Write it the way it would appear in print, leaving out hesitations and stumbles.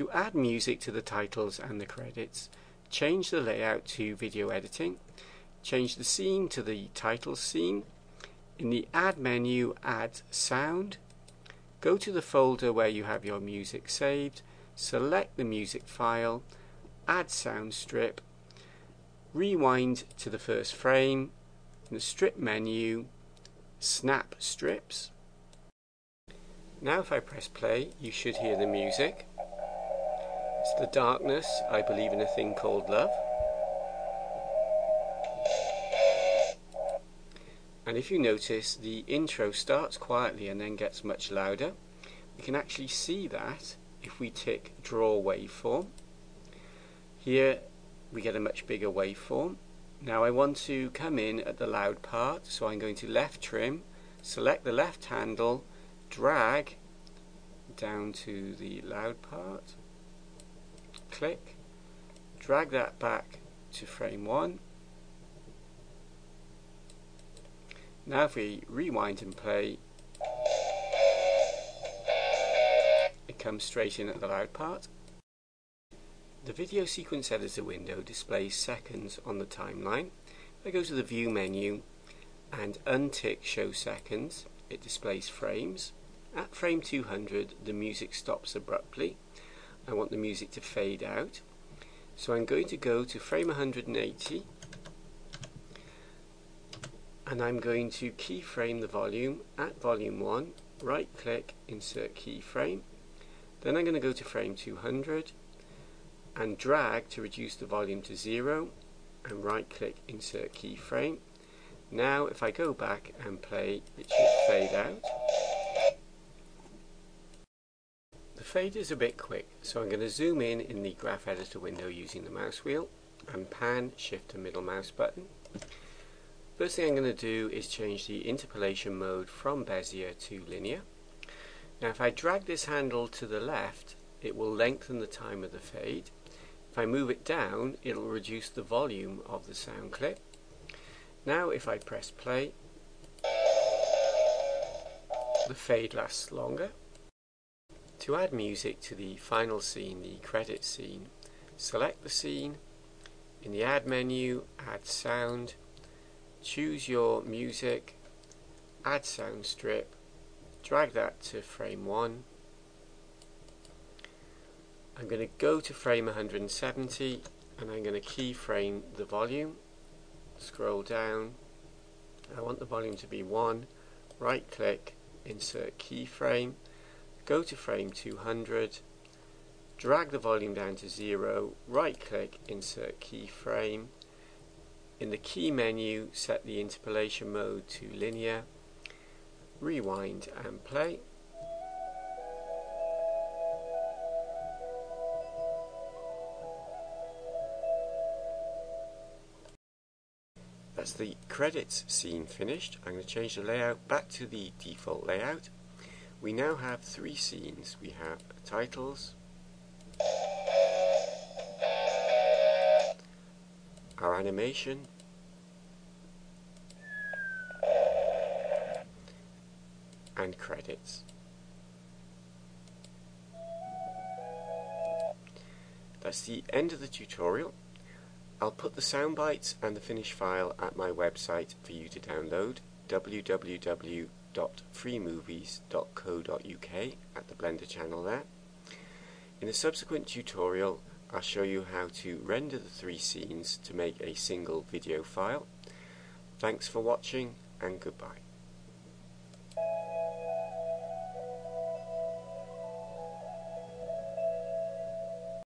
To add music to the titles and the credits, change the layout to video editing, change the scene to the title scene. In the Add menu, add sound. Go to the folder where you have your music saved, select the music file, add sound strip, rewind to the first frame. In the strip menu, snap strips. Now if I press play, you should hear the music. It's the darkness, I believe in a thing called love. And if you notice, the intro starts quietly and then gets much louder. We can actually see that if we tick draw waveform. Here we get a much bigger waveform. Now I want to come in at the loud part, so I'm going to left trim, select the left handle, drag down to the loud part, click, drag that back to frame 1. Now if we rewind and play, it comes straight in at the loud part. The video sequence editor window displays seconds on the timeline. If I go to the view menu and untick show seconds, it displays frames. At frame 200 the music stops abruptly. I want the music to fade out, so I'm going to go to frame 180 and I'm going to keyframe the volume at volume 1, right click, insert keyframe. Then I'm going to go to frame 200 and drag to reduce the volume to 0 and right click, insert keyframe. Now if I go back and play, it should fade out. The fade is a bit quick, so I'm going to zoom in the graph editor window using the mouse wheel and pan, shift and middle mouse button. First thing I'm going to do is change the interpolation mode from Bezier to linear. Now if I drag this handle to the left, it will lengthen the time of the fade. If I move it down, it will reduce the volume of the sound clip. Now if I press play, the fade lasts longer. To add music to the final scene, the credit scene, select the scene. In the Add menu, add sound. Choose your music, add sound strip, drag that to frame 1. I'm going to go to frame 170 and I'm going to keyframe the volume, scroll down, I want the volume to be 1, right click, insert keyframe, go to frame 200, drag the volume down to 0, right click, insert keyframe. In the key menu, set the interpolation mode to linear, rewind and play. That's the credits scene finished. I'm going to change the layout back to the default layout. We now have 3 scenes. We have titles, our animation, and credits. That's the end of the tutorial. I'll put the sound bites and the finished file at my website for you to download, www.freemovies.co.uk, at the Blender channel there. In a subsequent tutorial, I'll show you how to render the 3 scenes to make a single video file. Thanks for watching and goodbye.